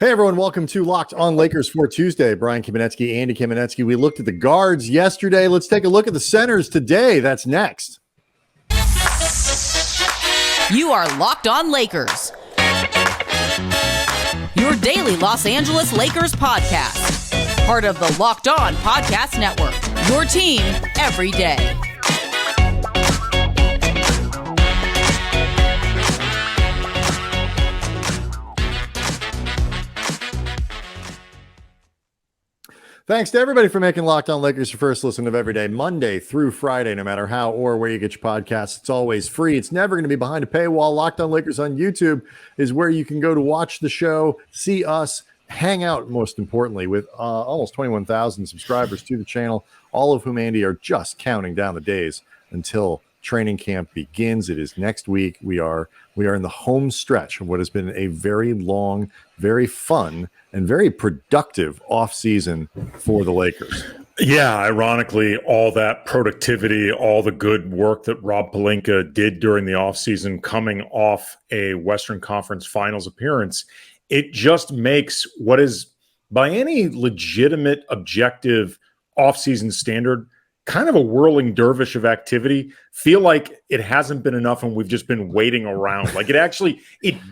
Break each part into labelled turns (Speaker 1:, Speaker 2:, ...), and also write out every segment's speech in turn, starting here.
Speaker 1: Hey everyone, welcome to Locked on Lakers for Tuesday. Brian Kamenetsky, Andy Kamenetsky. We looked at the guards yesterday. Let's take a look at the centers today. That's next.
Speaker 2: You are Locked on Lakers, your daily Los Angeles Lakers podcast. Part of the Locked on Podcast Network, your team every day.
Speaker 1: Thanks to everybody for making Locked on Lakers your first listen of every day, Monday through Friday, no matter how or where you get your podcasts. It's always free. It's never going to be behind a paywall. Locked on Lakers on YouTube is where you can go to watch the show, see us, hang out, most importantly, with almost 21,000 subscribers to the channel, all of whom, Andy, are just counting down the days until training camp begins. It is next week. We are in the home stretch of what has been a very long, very fun, and very productive offseason for the Lakers.
Speaker 3: Yeah, ironically, all that productivity, all the good work that Rob Pelinka did during the offseason coming off a Western Conference Finals appearance, it just makes what is, by any legitimate, objective offseason standard, kind of a whirling dervish of activity, feel like it hasn't been enough and we've just been waiting around. Like it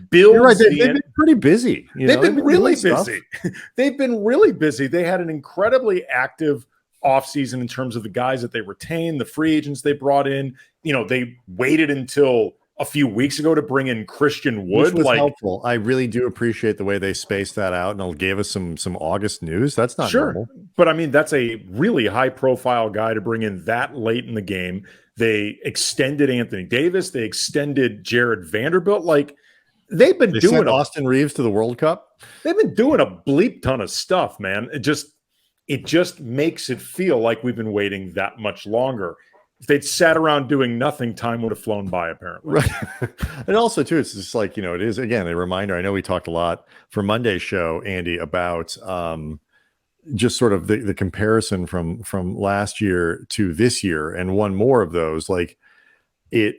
Speaker 3: builds.
Speaker 1: You're right. They've been pretty busy.
Speaker 3: They've been really busy. They've been really busy. They had an incredibly active offseason in terms of the guys that they retained, the free agents they brought in. You know, they waited until a few weeks ago to bring in Christian Wood.
Speaker 1: Which was helpful. I really do appreciate the way they spaced that out, and it gave us some August news. That's not normal.
Speaker 3: But I mean, that's a really high profile guy to bring in that late in the game. They extended Anthony Davis. They extended Jared Vanderbilt. Like they've been doing
Speaker 1: Austin Reeves to the World Cup.
Speaker 3: They've been doing a bleep ton of stuff, man. It just makes it feel like we've been waiting that much longer. If they'd sat around doing nothing, time would have flown by, apparently.
Speaker 1: Right. And also, too, it's just like, it is, again, a reminder. I know we talked a lot for Monday's show, Andy, about just sort of the comparison from last year to this year. And one more of those, like you're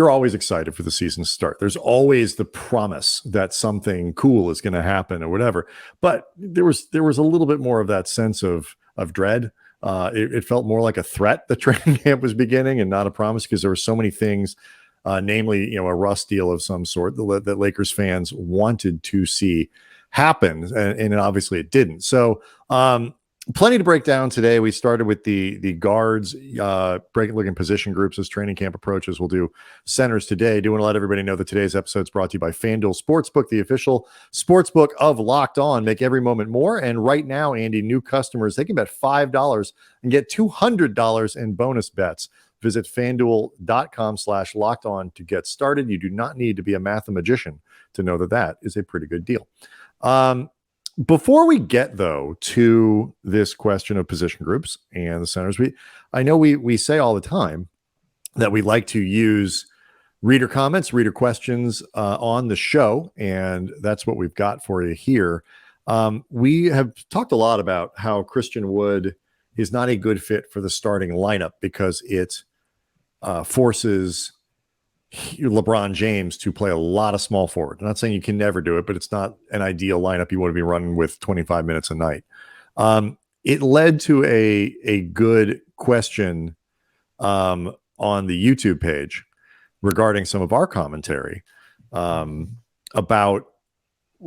Speaker 1: always excited for the season to start. There's always the promise that something cool is going to happen or whatever. But there was a little bit more of that sense of dread. It felt more like a threat. The training camp was beginning and not a promise, because there were so many things, namely, a Russ deal of some sort that Lakers fans wanted to see happen. And obviously it didn't. So plenty to break down today. We started with the guards, looking position groups as training camp approaches. We'll do centers today. Do want to let everybody know that today's episode is brought to you by FanDuel Sportsbook, the official sportsbook of Locked On. Make every moment more. And right now, Andy, new customers, they can bet $5 and get $200 in bonus bets. Visit FanDuel.com/LockedOn to get started. You do not need to be a mathematician to know that is a pretty good deal. Before we get, though, to this question of position groups and the centers, I know we say all the time that we like to use reader comments, reader questions on the show, and that's what we've got for you here. We have talked a lot about how Christian Wood is not a good fit for the starting lineup because it forces LeBron James to play a lot of small forward. I'm not saying you can never do it, but it's not an ideal lineup you want to be running with 25 minutes a night. It led to a good question on the YouTube page regarding some of our commentary about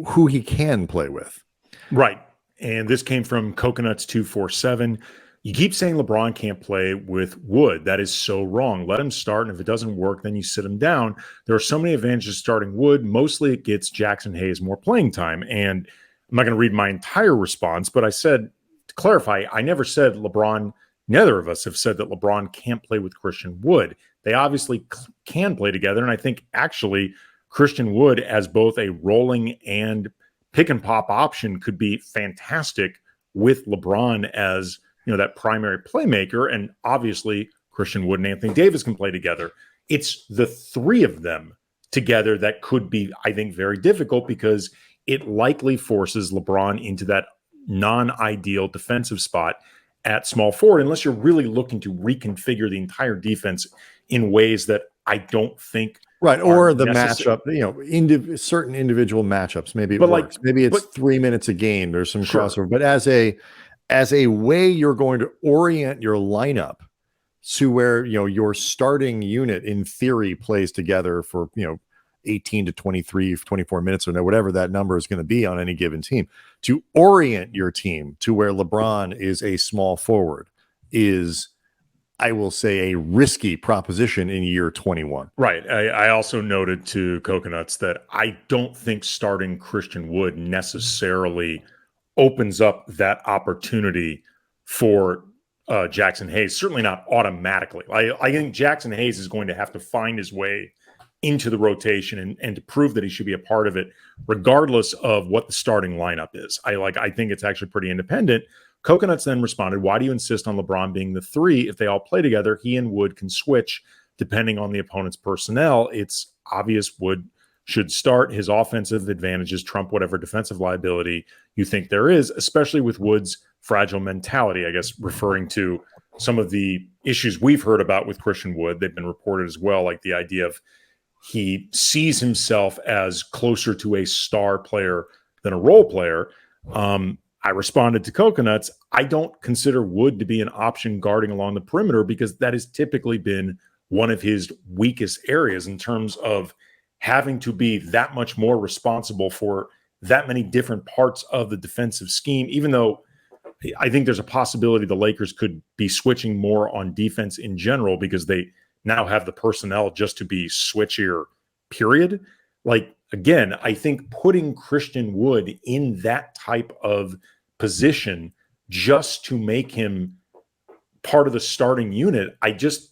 Speaker 1: who he can play with.
Speaker 3: Right. And this came from Coconuts247. You keep saying LeBron can't play with Wood. That is so wrong. Let him start, and if it doesn't work, then you sit him down. There are so many advantages starting Wood. Mostly it gets Jackson Hayes more playing time. And I'm not going to read my entire response, but I said, to clarify, I never said LeBron, neither of us have said that LeBron can't play with Christian Wood. They obviously can play together, and I think actually Christian Wood as both a rolling and pick and pop option could be fantastic with LeBron as that primary playmaker. And obviously Christian Wood and Anthony Davis can play together. It's the three of them together that could be, I think, very difficult, because it likely forces LeBron into that non-ideal defensive spot at small forward, unless you're really looking to reconfigure the entire defense in ways that I don't think
Speaker 1: Right. Or the
Speaker 3: necessary.
Speaker 1: matchup, certain individual matchups. Maybe it
Speaker 3: But
Speaker 1: works. Maybe it's
Speaker 3: but
Speaker 1: 3 minutes a game. There's some
Speaker 3: sure.
Speaker 1: crossover. But as a way you're going to orient your lineup to where, your starting unit in theory plays together for, 18 to 23, 24 minutes or whatever that number is going to be on any given team, to orient your team to where LeBron is a small forward is, I will say, a risky proposition in year 21.
Speaker 3: Right. I also noted to Coconuts that I don't think starting Christian Wood necessarily opens up that opportunity for Jackson Hayes. Certainly not automatically. I think Jackson Hayes is going to have to find his way into the rotation and to prove that he should be a part of it, regardless of what the starting lineup is. I think it's actually pretty independent. Coconuts then responded, why do you insist on LeBron being the 3? If they all play together, he and Wood can switch depending on the opponent's personnel. It's obvious Wood should start. His offensive advantages trump whatever defensive liability you think there is, especially with Wood's fragile mentality, I guess, referring to some of the issues we've heard about with Christian Wood. They've been reported as well, like the idea of he sees himself as closer to a star player than a role player. I responded to Coconuts, I don't consider Wood to be an option guarding along the perimeter because that has typically been one of his weakest areas in terms of having to be that much more responsible for that many different parts of the defensive scheme, even though I think there's a possibility the Lakers could be switching more on defense in general because they now have the personnel just to be switchier, period. Again, I think putting Christian Wood in that type of position just to make him part of the starting unit, I just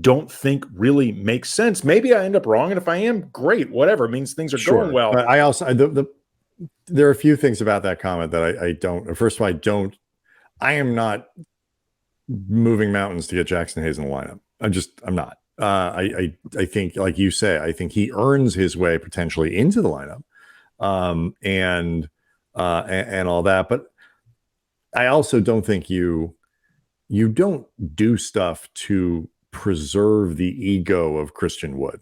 Speaker 3: don't think really makes sense. Maybe I end up wrong, and if I am, great, whatever. It means things are going well.
Speaker 1: But I also there are a few things about that comment that I don't. First of all, I am not moving mountains to get Jackson Hayes in the lineup. I'm not. I think, like you say, I think he earns his way potentially into the lineup, and all that. But I also don't think you don't do stuff to preserve the ego of Christian Wood.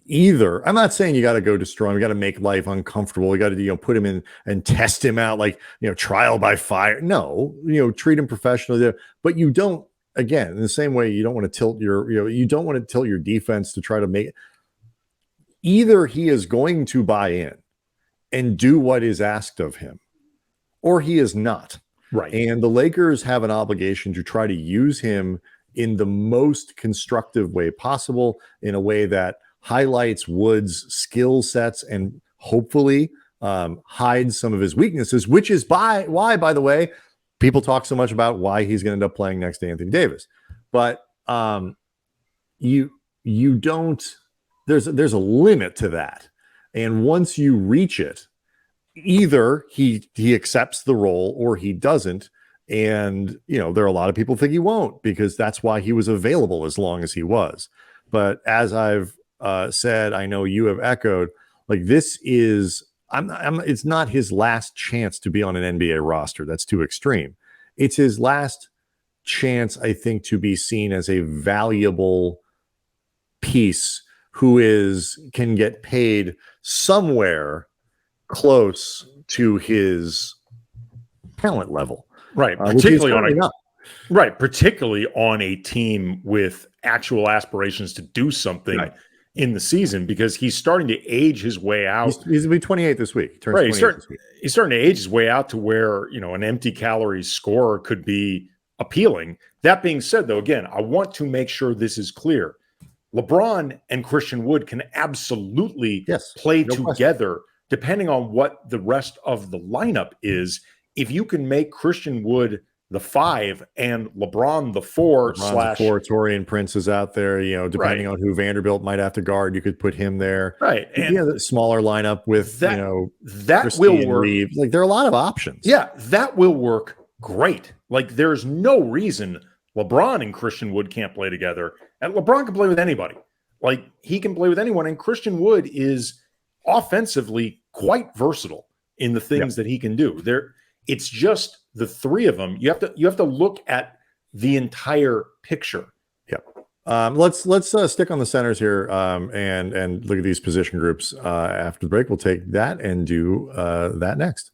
Speaker 1: Either, I'm not saying you got to go destroy him, you got to make life uncomfortable, you got to put him in and test him out like trial by fire. No, treat him professionally, but you don't. Again, in the same way, you don't want to tilt your defense to try to make. Either he is going to buy in and do what is asked of him, or he is not.
Speaker 3: Right.
Speaker 1: And the Lakers have an obligation to try to use him in the most constructive way possible, in a way that highlights Wood's skill sets and hopefully hides some of his weaknesses, which is why, by the way, people talk so much about why he's going to end up playing next to Anthony Davis. But you don't, there's a limit to that. And once you reach it, either he accepts the role or he doesn't. And, there are a lot of people think he won't, because that's why he was available as long as he was. But as I've said, I know you have echoed, this is, it's not his last chance to be on an NBA roster. That's too extreme. It's his last chance, I think, to be seen as a valuable piece who can get paid somewhere close to his talent level.
Speaker 3: Right. Particularly on a team with actual aspirations to do something in the season, because he's starting to age his way out.
Speaker 1: He's going to be 28 this week.
Speaker 3: He's starting to age his way out to where, an empty calories scorer could be appealing. That being said, though, again, I want to make sure this is clear. LeBron and Christian Wood can absolutely play together, depending on what the rest of the lineup is. If you can make Christian Wood the 5 and LeBron the 4 /
Speaker 1: 4, Torian Prince is out there, depending on who Vanderbilt might have to guard, you could put him there.
Speaker 3: Right.
Speaker 1: And the smaller lineup with,
Speaker 3: that
Speaker 1: Christine
Speaker 3: will work.
Speaker 1: Reeves. There are a lot of options.
Speaker 3: Yeah, that will work great. There's no reason LeBron and Christian Wood can't play together. And LeBron can play with anybody. He can play with anyone. And Christian Wood is offensively quite versatile in the things that he can do. It's just the three of them. You have to look at the entire picture.
Speaker 1: Yeah. Let's stick on the centers here and look at these position groups after the break. We'll take that and do that next.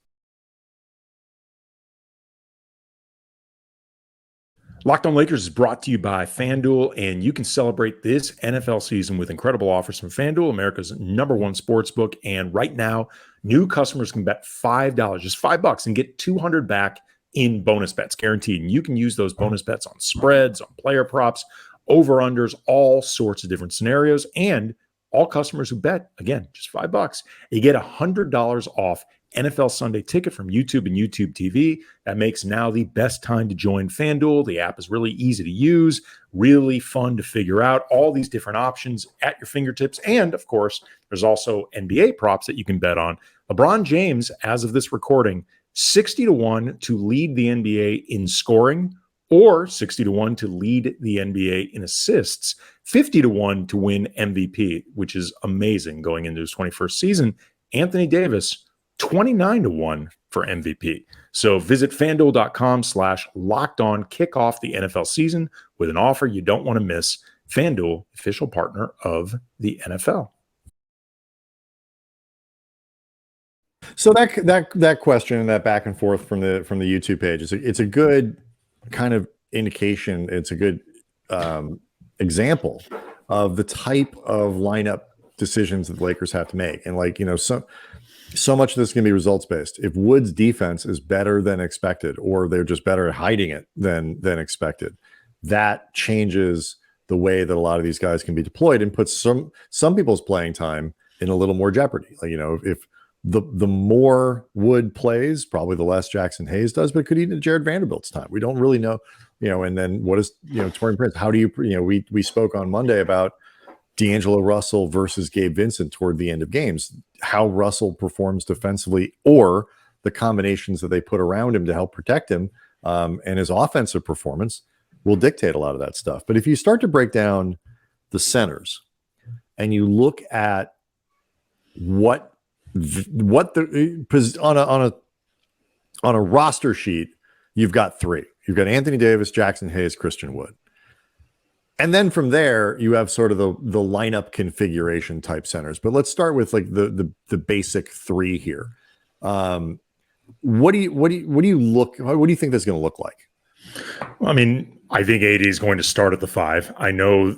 Speaker 3: Locked On Lakers is brought to you by FanDuel, and you can celebrate this NFL season with incredible offers from FanDuel, America's #1 sportsbook. And right now, new customers can bet $5, just $5, and get $200 back in bonus bets, guaranteed. And you can use those bonus bets on spreads, on player props, over-unders, all sorts of different scenarios. And all customers who bet, again, just $5, you get $100 off NFL Sunday Ticket from YouTube and YouTube TV. That makes now the best time to join FanDuel. The app is really easy to use, really fun to figure out, all these different options at your fingertips. And of course, there's also NBA props that you can bet on. LeBron James, as of this recording, 60-1 to lead the NBA in scoring, or 60-1 to lead the NBA in assists, 50-1 to win MVP, which is amazing going into his 21st season. Anthony Davis, 29-1 for MVP. So visit FanDuel.com/lockedon, kick off the NFL season with an offer you don't want to miss. FanDuel, official partner of the NFL.
Speaker 1: So that question, that back and forth from the YouTube page, it's a good kind of indication. It's a good example of the type of lineup decisions that the Lakers have to make. And so much of this is going to be results based. If Wood's defense is better than expected, or they're just better at hiding it than expected, that changes the way that a lot of these guys can be deployed and puts some people's playing time in a little more jeopardy. If the more Wood plays, probably the less Jackson Hayes does, but it could eat into Jared Vanderbilt's time. We don't really know, and then what is, Taurean Prince? How do you, we spoke on Monday about D'Angelo Russell versus Gabe Vincent toward the end of games, how Russell performs defensively, or the combinations that they put around him to help protect him, and his offensive performance will dictate a lot of that stuff. But if you start to break down the centers and you look at what the on a roster sheet, you've got three. You've got Anthony Davis, Jackson Hayes, Christian Wood. And then from there, you have sort of the lineup configuration type centers. But let's start with the basic three here. What do you think that's going to look like?
Speaker 3: I mean, I think AD is going to start at the 5. I know,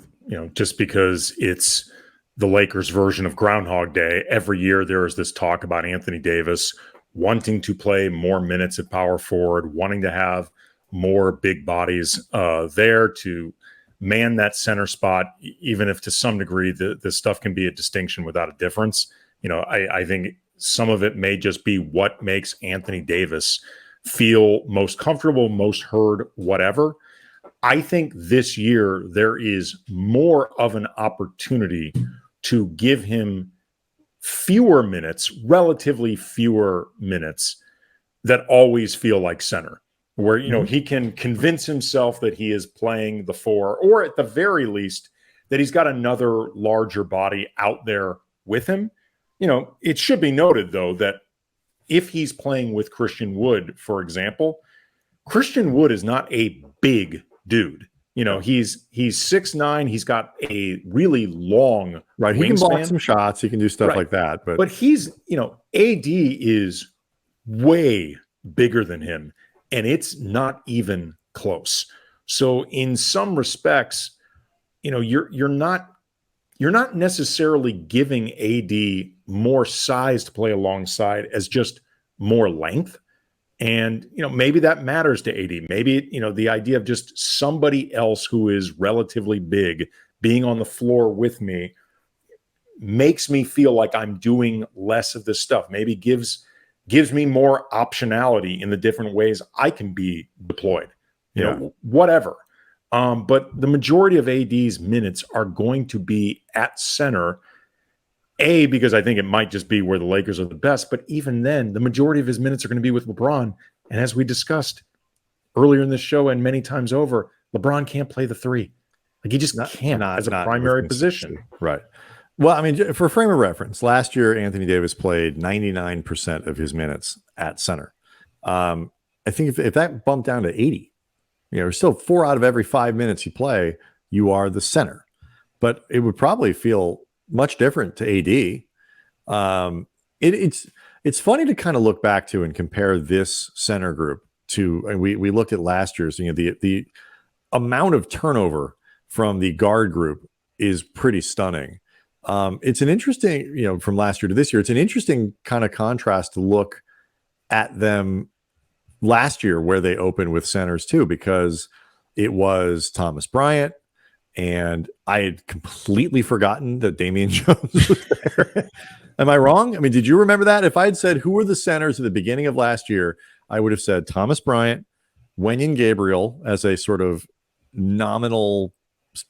Speaker 3: just because it's the Lakers version of Groundhog Day, every year there is this talk about Anthony Davis wanting to play more minutes at power forward, wanting to have more big bodies there to man that center spot, even if to some degree the stuff can be a distinction without a difference. I think some of it may just be what makes Anthony Davis feel most comfortable, most heard, whatever. I think this year there is more of an opportunity to give him fewer minutes, relatively fewer minutes, that always feel like center, where, he can convince himself that he is playing the 4, or at the very least that he's got another larger body out there with him. It should be noted, though, that if he's playing with Christian Wood, for example, Christian Wood is not a big dude. He's 6'9". He's got a really long
Speaker 1: wingspan. He can block some shots. He can do stuff like that. But
Speaker 3: he's, AD is way bigger than him, and it's not even close. So in some respects, you're not necessarily giving AD more size to play alongside as just more length. And, maybe that matters to AD. Maybe, the idea of just somebody else who is relatively big being on the floor with me makes me feel like I'm doing less of this stuff. Maybe gives me more optionality in the different ways I can be deployed, whatever. But the majority of AD's minutes are going to be at center, because I think it might just be where the Lakers are the best. But even then, the majority of his minutes are going to be with LeBron. And as we discussed earlier in this show and many times over, LeBron can't play the 3. He just can't as a primary position.
Speaker 1: Right. Well, I mean, for frame of reference, last year, Anthony Davis played 99% of his minutes at center. I think if that bumped down to 80, still 4 out of every 5 minutes you play, you are the center. But it would probably feel much different to AD. It's funny to kind of look back to and compare this center group to, and we looked at last year's, the amount of turnover from the guard group is pretty stunning. It's an interesting, from last year to this year, it's an interesting kind of contrast to look at them last year where they opened with centers too, because it was Thomas Bryant, and I had completely forgotten that Damian Jones was there. Am I wrong? I mean, did you remember that? If I had said who were the centers at the beginning of last year, I would have said Thomas Bryant, Wenyen Gabriel as a sort of nominal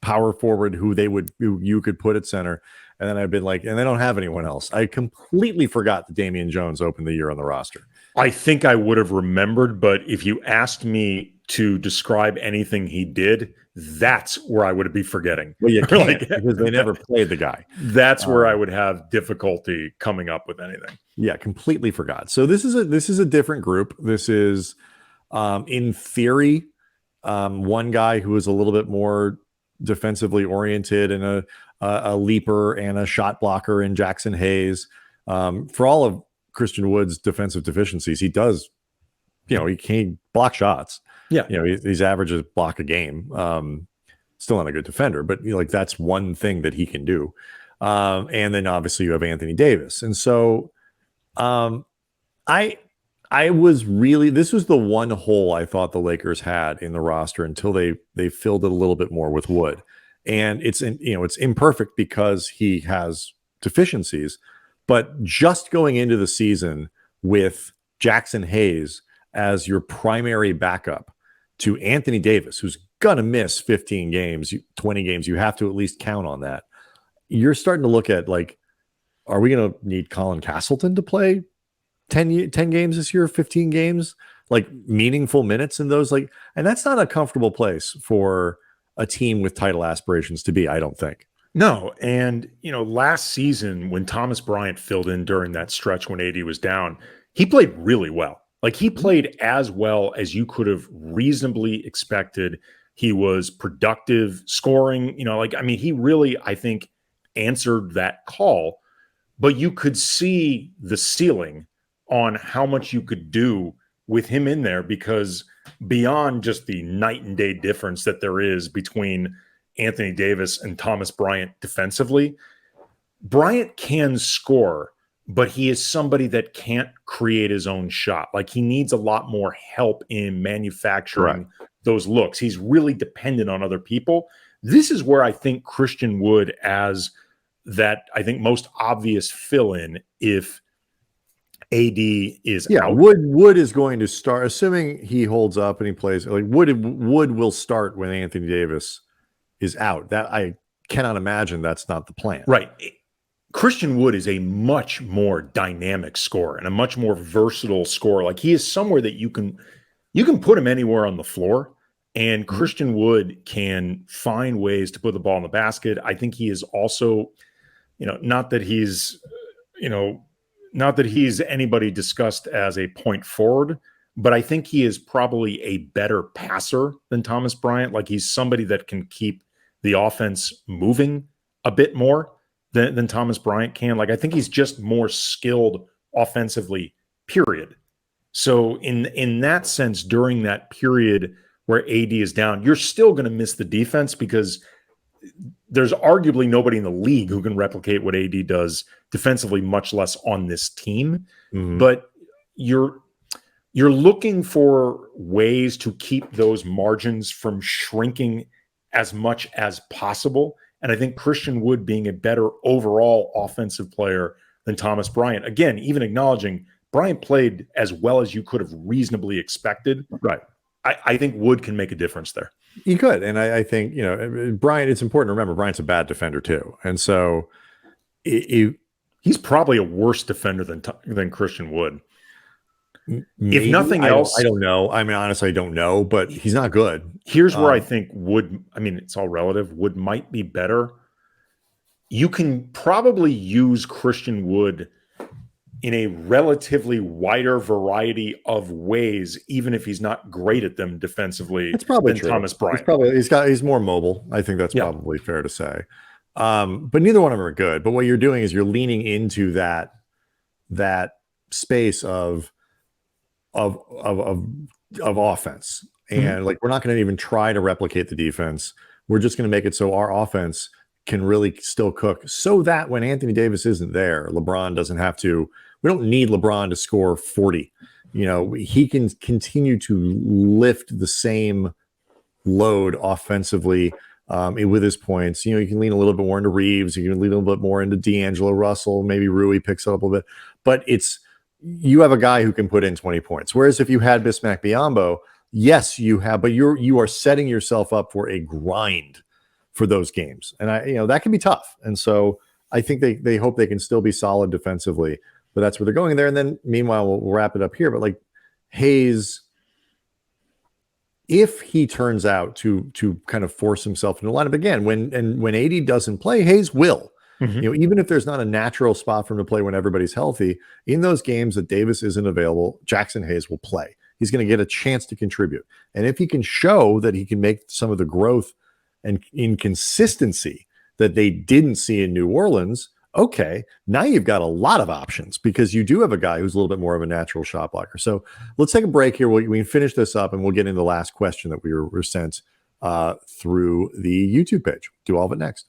Speaker 1: power forward who you could put at center. And then I've been like, and they don't have anyone else. I completely forgot that Damian Jones opened the year on the roster.
Speaker 3: I think I would have remembered, but if you asked me to describe anything he did, that's where I would be forgetting.
Speaker 1: Well, you can't because they never played the guy.
Speaker 3: That's where I would have difficulty coming up with anything.
Speaker 1: Yeah, completely forgot. So this is a different group. This is, in theory, one guy who is a little bit more defensively oriented and a leaper and a shot blocker in Jackson Hayes. For all of Christian Wood's defensive deficiencies, he does, he can't block shots.
Speaker 3: Yeah.
Speaker 1: He's averages block a game. Still not a good defender, but that's one thing that he can do. And then obviously you have Anthony Davis. And so I was really, this was the one hole I thought the Lakers had in the roster until they filled it a little bit more with Wood. And it's imperfect because he has deficiencies, but just going into the season with Jackson Hayes as your primary backup to Anthony Davis, who's going to miss 15 games, 20 games, you have to at least count on that. You're starting to look at are we going to need Colin Castleton to play 10 games this year, 15 games, meaningful minutes in those, and that's not a comfortable place for a team with title aspirations to be, I don't think.
Speaker 3: No. And, last season when Thomas Bryant filled in during that stretch when AD was down, he played really well. He played as well as you could have reasonably expected. He was productive, scoring, he really, I think, answered that call, but you could see the ceiling on how much you could do with him in there, because beyond just the night and day difference that there is between Anthony Davis and Thomas Bryant defensively, Bryant can score, but he is somebody that can't create his own shot. He needs a lot more help in manufacturing those looks. He's really dependent on other people. This is where I think Christian Wood as that, I think, most obvious fill-in if AD is out.
Speaker 1: Wood is going to start, assuming he holds up and he plays. Wood will start when Anthony Davis is out. That I cannot imagine that's not the plan.
Speaker 3: Right. Christian Wood is a much more dynamic scorer and a much more versatile scorer. He is somewhere that you can put him anywhere on the floor, and Christian Wood can find ways to put the ball in the basket. I think he is also, not that he's anybody discussed as a point forward, but I think he is probably a better passer than Thomas Bryant. He's somebody that can keep the offense moving a bit more than Thomas Bryant can. I think he's just more skilled offensively, period. So in that sense, during that period where AD is down, you're still going to miss the defense because there's arguably nobody in the league who can replicate what AD does defensively, much less on this team. Mm-hmm. But you're looking for ways to keep those margins from shrinking as much as possible. And I think Christian Wood being a better overall offensive player than Thomas Bryant, again, even acknowledging Bryant played as well as you could have reasonably expected.
Speaker 1: Right.
Speaker 3: I think Wood can make a difference there.
Speaker 1: He could. And I think, Bryant, it's important to remember Bryant's a bad defender too. And so
Speaker 3: he's probably a worse defender than Christian Wood.
Speaker 1: Maybe.
Speaker 3: If nothing else,
Speaker 1: I don't know. I mean, honestly, I don't know, but he's not good.
Speaker 3: Here's where I think Wood, it's all relative. Wood might be better. You can probably use Christian Wood in a relatively wider variety of ways, even if he's not great at them defensively.
Speaker 1: That's probably
Speaker 3: than
Speaker 1: true.
Speaker 3: Thomas Bryant.
Speaker 1: He's more mobile. I think that's probably fair to say. But neither one of them are good. But what you're doing is you're leaning into that space of offense. And like, we're not going to even try to replicate the defense. We're just going to make it so our offense can really still cook, so that when Anthony Davis isn't there, LeBron doesn't have to. We don't need LeBron to score 40. He can continue to lift the same load offensively with his points. You can lean a little bit more into Reeves. You can lean a little bit more into D'Angelo Russell. Maybe Rui picks it up a little bit. But you have a guy who can put in 20 points. Whereas if you had Bismack Biyombo, yes, you have, but you are setting yourself up for a grind for those games. And that can be tough. And so I think they hope they can still be solid defensively, but that's where they're going there. And then meanwhile, we'll wrap it up here. But like Hayes, if he turns out to kind of force himself into the lineup again, when AD doesn't play, Hayes will. Even if there's not a natural spot for him to play when everybody's healthy, in those games that Davis isn't available, Jackson Hayes will play. He's going to get a chance to contribute. And if he can show that he can make some of the growth and inconsistency that they didn't see in New Orleans, okay, now you've got a lot of options because you do have a guy who's a little bit more of a natural shot blocker. So let's take a break here. We can finish this up and we'll get into the last question that we were sent through the YouTube page. Do all of it next.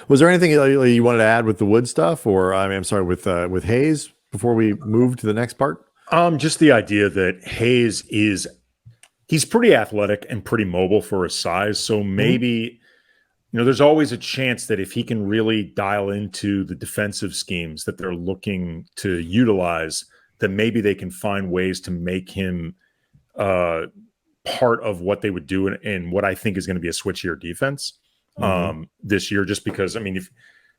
Speaker 1: Was there anything you wanted to add with the Wood stuff, or I'm sorry, with Hayes before we move to the next part?
Speaker 3: Just the idea that Hayes he's pretty athletic and pretty mobile for his size. So maybe, there's always a chance that if he can really dial into the defensive schemes that they're looking to utilize, that maybe they can find ways to make him part of what they would do in what I think is going to be a switchier defense this year. Just because,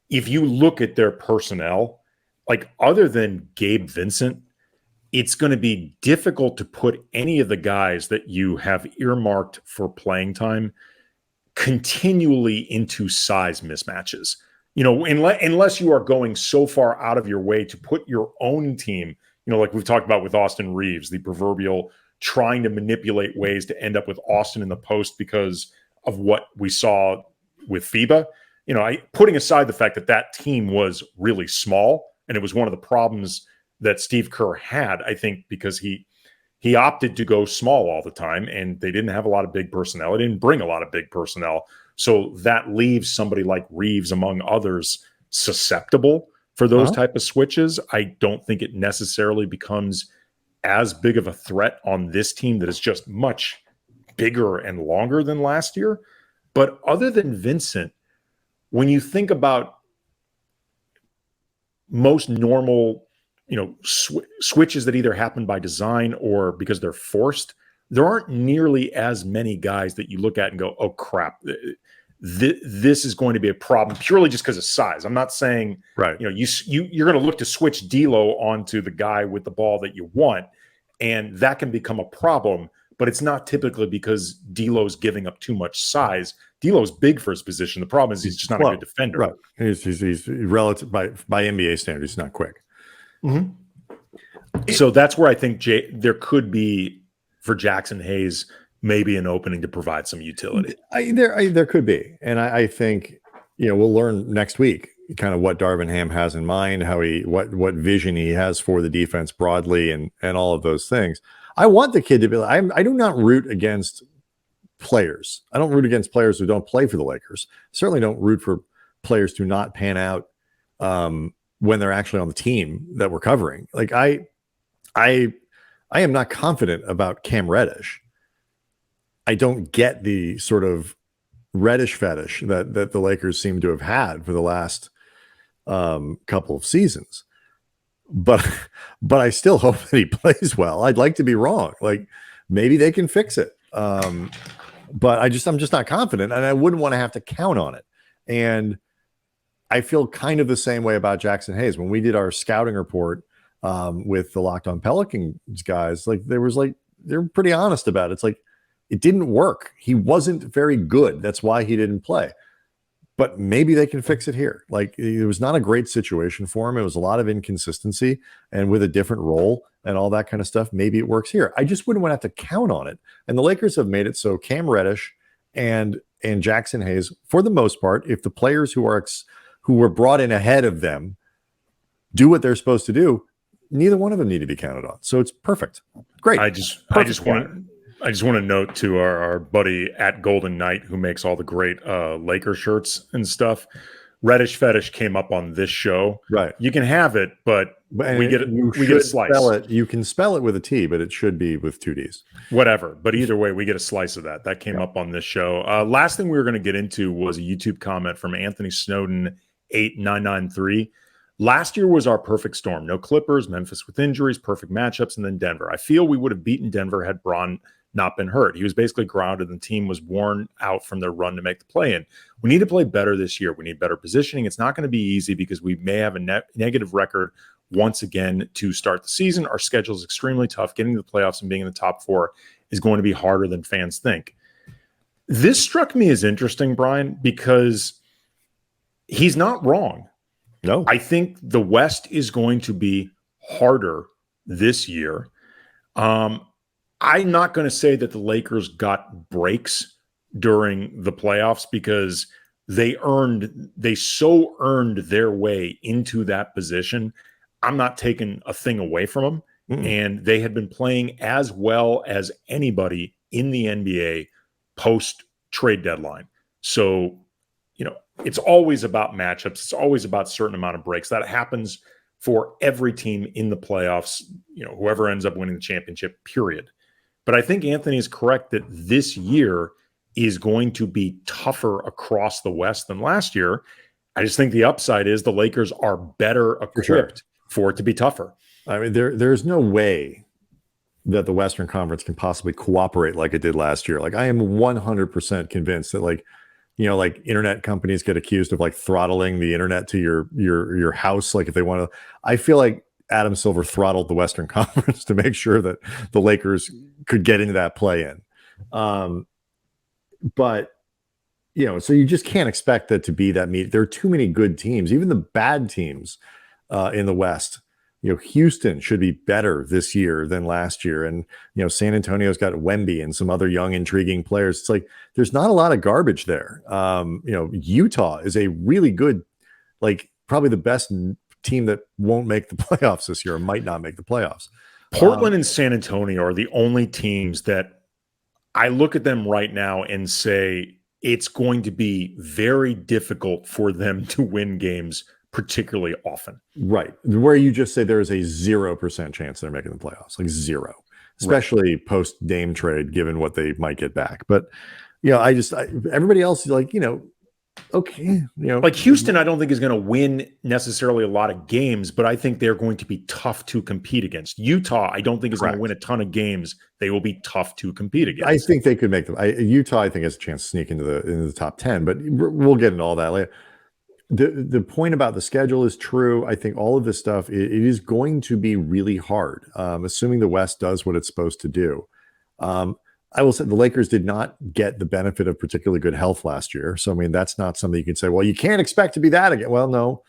Speaker 3: if you look at their personnel, like other than Gabe Vincent, it's going to be difficult to put any of the guys that you have earmarked for playing time continually into size mismatches. Unless you are going so far out of your way to put your own team, like we've talked about with Austin Reeves, the proverbial trying to manipulate ways to end up with Austin in the post because of what we saw with FIBA. Putting aside the fact that team was really small, and it was one of the problems that Steve Kerr had, I think, because he opted to go small all the time, and they didn't have a lot of big personnel. It didn't bring a lot of big personnel. So that leaves somebody like Reeves, among others, susceptible for those type of switches. I don't think it necessarily becomes as big of a threat on this team that is just much bigger and longer than last year. But other than Vincent, when you think about most normal switches that either happen by design or because they're forced, there aren't nearly as many guys that you look at and go, oh crap, this is going to be a problem purely just because of size. I'm not saying,
Speaker 1: right,
Speaker 3: you're going to look to switch D'Lo onto the guy with the ball that you want, and that can become a problem, but it's not typically because D'Lo's giving up too much size. D'Lo's big for his position. The problem is he's just not a good defender.
Speaker 1: Right. He's relative by NBA standards, he's not quick.
Speaker 3: So that's where I think there could be, for Jackson Hayes, maybe an opening to provide some utility.
Speaker 1: There could be. And I think, we'll learn next week kind of what Darvin Ham has in mind, how what vision he has for the defense broadly and all of those things. I want the kid to be like, I do not root against players. I don't root against players who don't play for the Lakers. Certainly don't root for players to not pan out when they're actually on the team that we're covering. Like I am not confident about Cam Reddish. I don't get the sort of Reddish fetish that the Lakers seem to have had for the last couple of seasons. But I still hope that he plays well. I'd like to be wrong. Like maybe they can fix it. But I'm just not confident, and I wouldn't want to have to count on it. And I feel kind of the same way about Jackson Hayes. When we did our scouting report with the Locked On Pelicans guys, they're pretty honest about it. It's like, it didn't work. He wasn't very good. That's why he didn't play. but maybe they can fix it here. Like, it was not a great situation for him. It was a lot of inconsistency, and with a different role and all that kind of stuff, maybe it works here. I just wouldn't want to have to count on it. And the Lakers have made it so Cam Reddish and Jackson Hayes, for the most part, if the players who were brought in ahead of them do what they're supposed to do, neither one of them need to be counted on. So it's perfect. Great.
Speaker 3: I just want to note to our buddy at Golden Knight, who makes all the great Laker shirts and stuff. Reddish Fetish came up on this show.
Speaker 1: Right.
Speaker 3: You can have it, but we get a slice.
Speaker 1: You can spell it with a T, but it should be with two Ds.
Speaker 3: Whatever. But either way, we get a slice of that. That came up on this show. Last thing we were going to get into was a YouTube comment from Anthony Snowden 8993. Last year was our perfect storm. No Clippers, Memphis with injuries, perfect matchups, and then Denver. I feel we would have beaten Denver had Braun not been hurt. He was basically grounded, and the team was worn out from their run to make the play-in. We need to play better this year. We need better positioning. It's not going to be easy because we may have a negative record once again to start the season. Our schedule is extremely tough. Getting to the playoffs and being in the top four is going to be harder than fans think. This struck me as interesting, Brian, because he's not wrong.
Speaker 1: No.
Speaker 3: I think the West is going to be harder this year. I'm not going to say that the Lakers got breaks during the playoffs because they so earned their way into that position. I'm not taking a thing away from them. Mm-mm. And they had been playing as well as anybody in the NBA post trade deadline. So, it's always about matchups. It's always about a certain amount of breaks. That happens for every team in the playoffs, whoever ends up winning the championship, period. But I think Anthony is correct that this year is going to be tougher across the West than last year. I just think the upside is the Lakers are better equipped for it to be tougher.
Speaker 1: I mean, there's no way that the Western Conference can possibly cooperate like it did last year. Like, I am 100% convinced that, like internet companies get accused of throttling the internet to your house. Like, if they want to, I feel like Adam Silver throttled the Western Conference to make sure that the Lakers could get into that play-in. But so you just can't expect that to be that meet. There are too many good teams, even the bad teams in the West. Houston should be better this year than last year. And, San Antonio's got Wemby and some other young, intriguing players. It's like, there's not a lot of garbage there. Utah is a really good, probably the best team that won't make the playoffs this year, or might not make the playoffs.
Speaker 3: Portland and San Antonio are the only teams that I look at them right now and say it's going to be very difficult for them to win games particularly often.
Speaker 1: Right. Where you just say there is a 0% chance they're making the playoffs, zero, especially post Dame trade, given what they might get back. But, everybody else is okay.
Speaker 3: Houston, I don't think is going to win necessarily a lot of games, but I think they're going to be tough to compete against. Utah, I don't think is going to win a ton of games. They will be tough to compete against.
Speaker 1: I think they could make them. Utah, I think, has a chance to sneak into the top 10, but we'll get into all that later. The point about the schedule is true. I think all of this stuff, it is going to be really hard, assuming the West does what it's supposed to do. I will say the Lakers did not get the benefit of particularly good health last year. So, I mean, that's not something you can say, well, you can't expect to be that again. Well, no.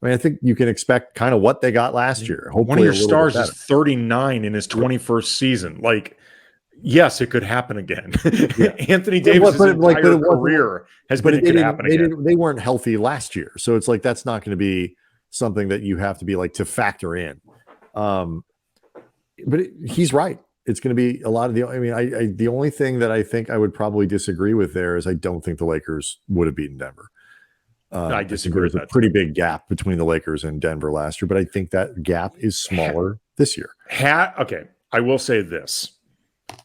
Speaker 1: I mean, I think you can expect kind of what they got last year. Hopefully
Speaker 3: one of your stars is 39 in his 21st season. Yes, it could happen again. Yeah. Anthony Davis' entire career has been it could happen again.
Speaker 1: They weren't healthy last year. So it's that's not going to be something that you have to be to factor in. But he's right. It's going to be a lot of the only thing that I think I would probably disagree with there is I don't think the Lakers would have beaten Denver.
Speaker 3: I disagree with that.
Speaker 1: There's a pretty big gap between the Lakers and Denver last year, but I think that gap is smaller this year.
Speaker 3: I will say this.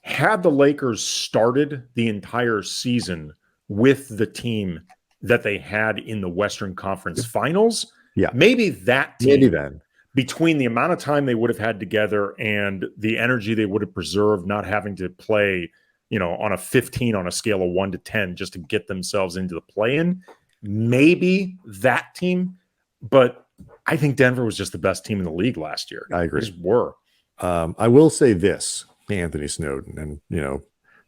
Speaker 3: Had the Lakers started the entire season with the team that they had in the Western Conference Finals, maybe that team,
Speaker 1: then,
Speaker 3: between the amount of time they would have had together and the energy they would have preserved, not having to play, on a 15 on a scale of 1 to 10 just to get themselves into the play-in, maybe that team. But I think Denver was just the best team in the league last year.
Speaker 1: I agree.
Speaker 3: They just were.
Speaker 1: I will say this. Anthony Snowden, and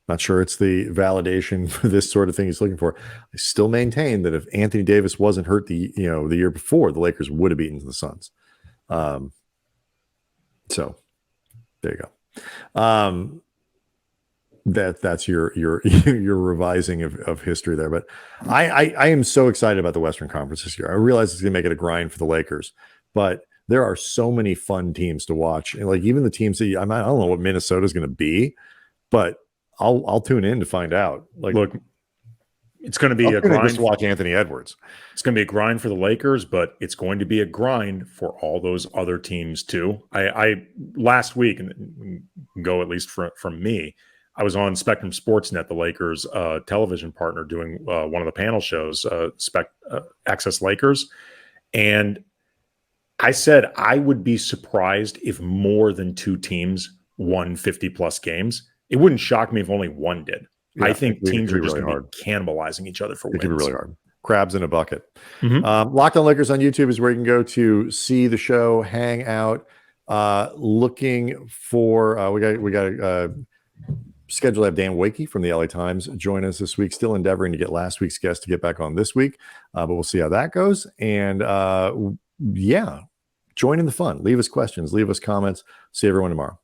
Speaker 1: Not sure it's the validation for this sort of thing he's looking for. I still maintain that if Anthony Davis wasn't hurt the year before, the Lakers would have beaten the Suns. So there you go. That's your your revising of history there. But I am so excited about the Western Conference this year. I realize it's going to make it a grind for the Lakers, but there are so many fun teams to watch, and like even the teams that I don't know what Minnesota's going to be, but I'll tune in to find out. Like,
Speaker 3: look, it's going to be a grind
Speaker 1: to watch Anthony Edwards.
Speaker 3: It's going to be a grind for the Lakers, but it's going to be a grind for all those other teams too. I last week, and go at least from me, I was on Spectrum Sportsnet, the Lakers television partner, doing one of the panel shows, Access Lakers, and I said I would be surprised if more than two teams won 50-plus games. It wouldn't shock me if only one did. Yeah, I think teams are just going to be cannibalizing each other for wins.
Speaker 1: It can be really hard. Crabs in a bucket.
Speaker 3: Mm-hmm.
Speaker 1: Locked On Lakers on YouTube is where you can go to see the show, hang out. Looking for we got scheduled to have Dan Wakey from the LA Times join us this week. Still endeavoring to get last week's guest to get back on this week, but we'll see how that goes. And join in the fun. Leave us questions. Leave us comments. See everyone tomorrow.